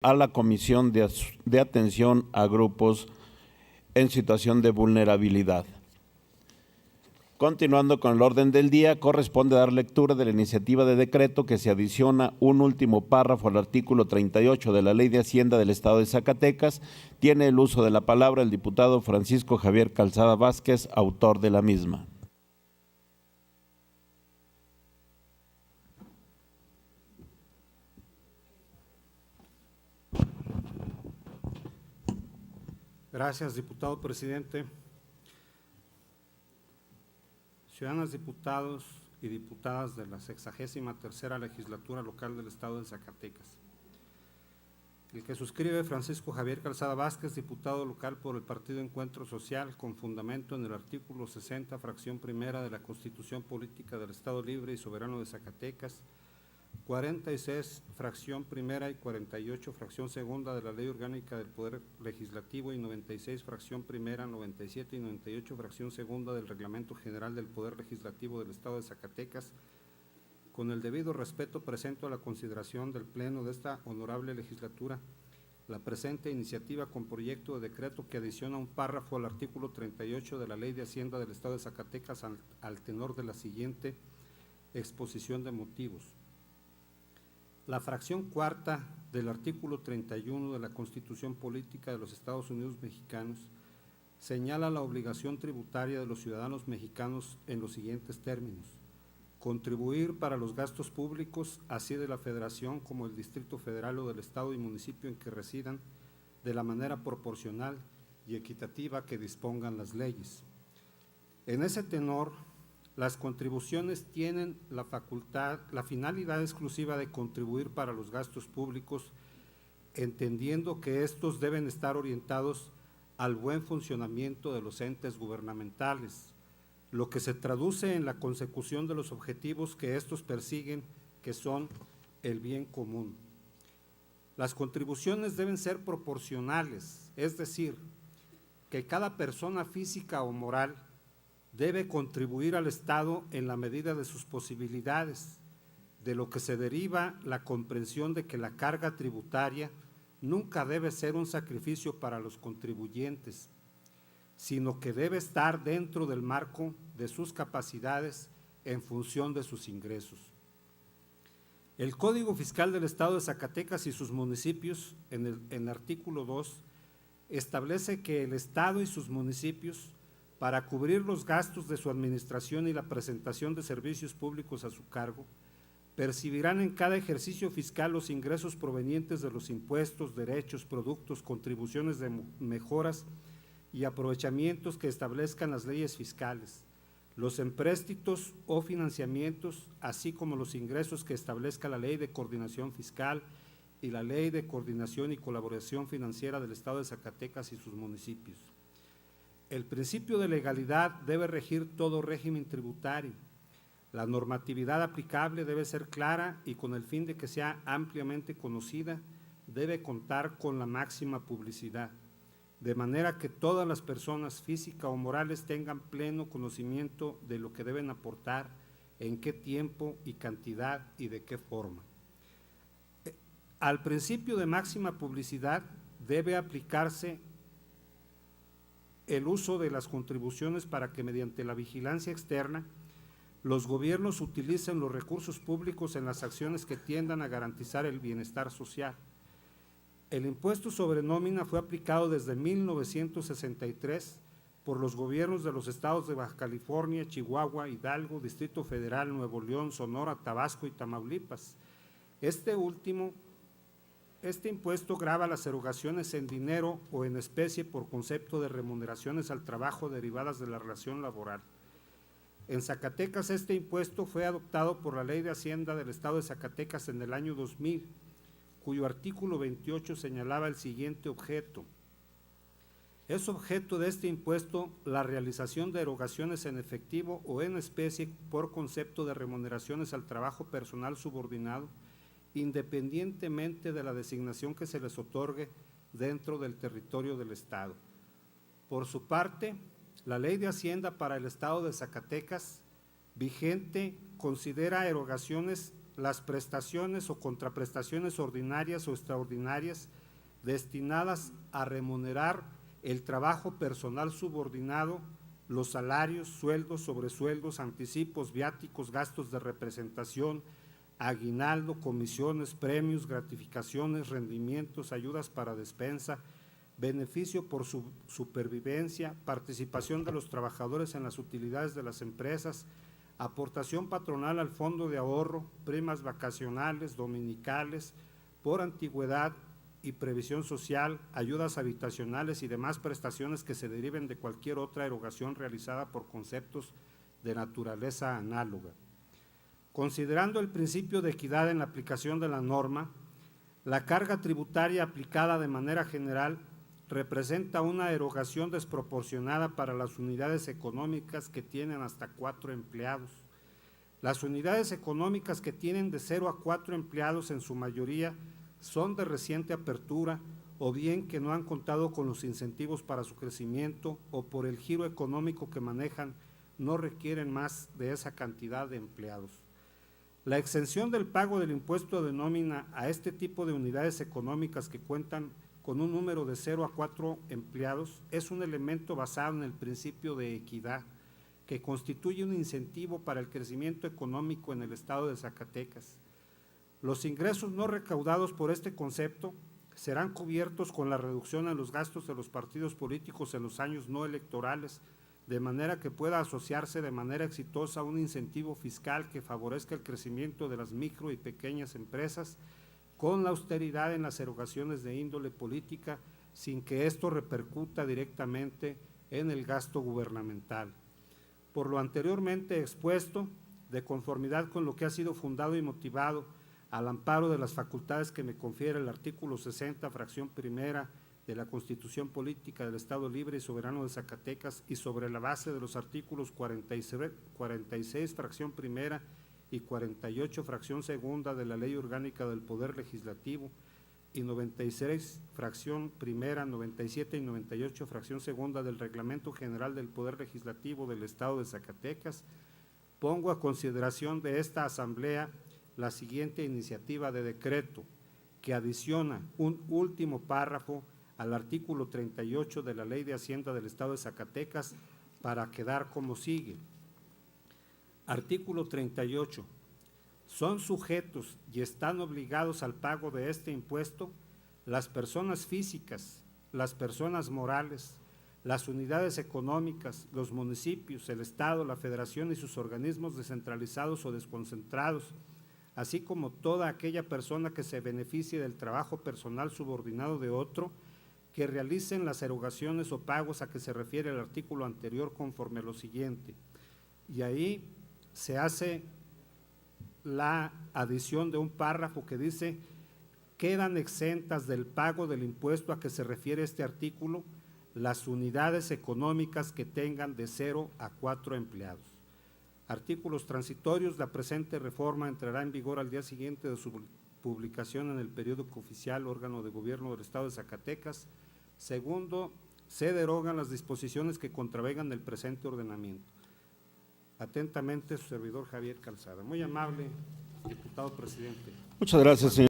a la Comisión de Atención a Grupos en Situación de Vulnerabilidad. Continuando con el orden del día, corresponde dar lectura de la iniciativa de decreto que se adiciona un último párrafo al artículo 38 de la Ley de Hacienda del Estado de Zacatecas. Tiene el uso de la palabra el diputado Francisco Javier Calzada Vázquez, autor de la misma. Gracias, diputado presidente. Ciudadanos diputados y diputadas de la 63ª Legislatura Local del Estado de Zacatecas. El que suscribe Francisco Javier Calzada Vázquez, diputado local por el Partido Encuentro Social, con fundamento en el artículo 60, fracción primera de la Constitución Política del Estado Libre y Soberano de Zacatecas, 46, fracción primera y 48, fracción segunda de la Ley Orgánica del Poder Legislativo y 96, fracción primera, 97 y 98, fracción segunda del Reglamento General del Poder Legislativo del Estado de Zacatecas. Con el debido respeto presento a la consideración del Pleno de esta honorable legislatura la presente iniciativa con proyecto de decreto que adiciona un párrafo al artículo 38 de la Ley de Hacienda del Estado de Zacatecas al tenor de la siguiente exposición de motivos. La fracción cuarta del artículo 31 de la Constitución Política de los Estados Unidos Mexicanos señala la obligación tributaria de los ciudadanos mexicanos en los siguientes términos: contribuir para los gastos públicos, así de la Federación como el Distrito Federal o del Estado y municipio en que residan, de la manera proporcional y equitativa que dispongan las leyes. En ese tenor, las contribuciones tienen la finalidad exclusiva de contribuir para los gastos públicos, entendiendo que estos deben estar orientados al buen funcionamiento de los entes gubernamentales, lo que se traduce en la consecución de los objetivos que estos persiguen, que son el bien común. Las contribuciones deben ser proporcionales, es decir, que cada persona física o moral debe contribuir al Estado en la medida de sus posibilidades, de lo que se deriva la comprensión de que la carga tributaria nunca debe ser un sacrificio para los contribuyentes, sino que debe estar dentro del marco de sus capacidades en función de sus ingresos. El Código Fiscal del Estado de Zacatecas y sus municipios, en el artículo 2, establece que el Estado y sus municipios, para cubrir los gastos de su administración y la presentación de servicios públicos a su cargo, percibirán en cada ejercicio fiscal los ingresos provenientes de los impuestos, derechos, productos, contribuciones de mejoras y aprovechamientos que establezcan las leyes fiscales, los empréstitos o financiamientos, así como los ingresos que establezca la Ley de Coordinación Fiscal y la Ley de Coordinación y Colaboración Financiera del Estado de Zacatecas y sus municipios. El principio de legalidad debe regir todo régimen tributario. La normatividad aplicable debe ser clara y, con el fin de que sea ampliamente conocida, debe contar con la máxima publicidad, de manera que todas las personas físicas o morales tengan pleno conocimiento de lo que deben aportar, en qué tiempo y cantidad y de qué forma. Al principio de máxima publicidad debe aplicarse el uso de las contribuciones para que, mediante la vigilancia externa, los gobiernos utilicen los recursos públicos en las acciones que tiendan a garantizar el bienestar social. El impuesto sobre nómina fue aplicado desde 1963 por los gobiernos de los estados de Baja California, Chihuahua, Hidalgo, Distrito Federal, Nuevo León, Sonora, Tabasco y Tamaulipas. Este impuesto grava las erogaciones en dinero o en especie por concepto de remuneraciones al trabajo derivadas de la relación laboral. En Zacatecas, este impuesto fue adoptado por la Ley de Hacienda del Estado de Zacatecas en el año 2000, cuyo artículo 28 señalaba el siguiente objeto: es objeto de este impuesto la realización de erogaciones en efectivo o en especie por concepto de remuneraciones al trabajo personal subordinado, independientemente de la designación que se les otorgue dentro del territorio del Estado. Por su parte, la Ley de Hacienda para el Estado de Zacatecas, vigente, considera erogaciones las prestaciones o contraprestaciones ordinarias o extraordinarias destinadas a remunerar el trabajo personal subordinado, los salarios, sueldos, sobresueldos, anticipos, viáticos, gastos de representación, aguinaldo, comisiones, premios, gratificaciones, rendimientos, ayudas para despensa, beneficio por su supervivencia, participación de los trabajadores en las utilidades de las empresas, aportación patronal al fondo de ahorro, primas vacacionales, dominicales, por antigüedad y previsión social, ayudas habitacionales y demás prestaciones que se deriven de cualquier otra erogación realizada por conceptos de naturaleza análoga. Considerando el principio de equidad en la aplicación de la norma, la carga tributaria aplicada de manera general representa una erogación desproporcionada para las unidades económicas que tienen hasta 4 empleados. Las unidades económicas que tienen de 0 a 4 empleados en su mayoría son de reciente apertura o bien que no han contado con los incentivos para su crecimiento o por el giro económico que manejan no requieren más de esa cantidad de empleados. La exención del pago del impuesto de nómina a este tipo de unidades económicas que cuentan con un número de 0 a 4 empleados es un elemento basado en el principio de equidad que constituye un incentivo para el crecimiento económico en el estado de Zacatecas. Los ingresos no recaudados por este concepto serán cubiertos con la reducción en los gastos de los partidos políticos en los años no electorales, de manera que pueda asociarse de manera exitosa un incentivo fiscal que favorezca el crecimiento de las micro y pequeñas empresas con la austeridad en las erogaciones de índole política, sin que esto repercuta directamente en el gasto gubernamental. Por lo anteriormente expuesto, de conformidad con lo que ha sido fundado y motivado al amparo de las facultades que me confiere el artículo 60, fracción primera de la Constitución Política del Estado Libre y Soberano de Zacatecas y sobre la base de los artículos 46, fracción primera y 48, fracción segunda de la Ley Orgánica del Poder Legislativo y 96, fracción primera, 97 y 98, fracción segunda del Reglamento General del Poder Legislativo del Estado de Zacatecas, pongo a consideración de esta Asamblea la siguiente iniciativa de decreto que adiciona un último párrafo al artículo 38 de la Ley de Hacienda del Estado de Zacatecas para quedar como sigue. Artículo 38. Son sujetos y están obligados al pago de este impuesto las personas físicas, las personas morales, las unidades económicas, los municipios, el Estado, la Federación y sus organismos descentralizados o desconcentrados, así como toda aquella persona que se beneficie del trabajo personal subordinado de otro, que realicen las erogaciones o pagos a que se refiere el artículo anterior conforme a lo siguiente. Y ahí se hace la adición de un párrafo que dice: quedan exentas del pago del impuesto a que se refiere este artículo las unidades económicas que tengan de 0 a 4 empleados. Artículos transitorios. La presente reforma entrará en vigor al día siguiente de su publicación en el periódico oficial, órgano de gobierno del Estado de Zacatecas. Segundo, se derogan las disposiciones que contravengan el presente ordenamiento. Atentamente, su servidor Javier Calzada. Muy amable, diputado presidente. Muchas gracias, señor.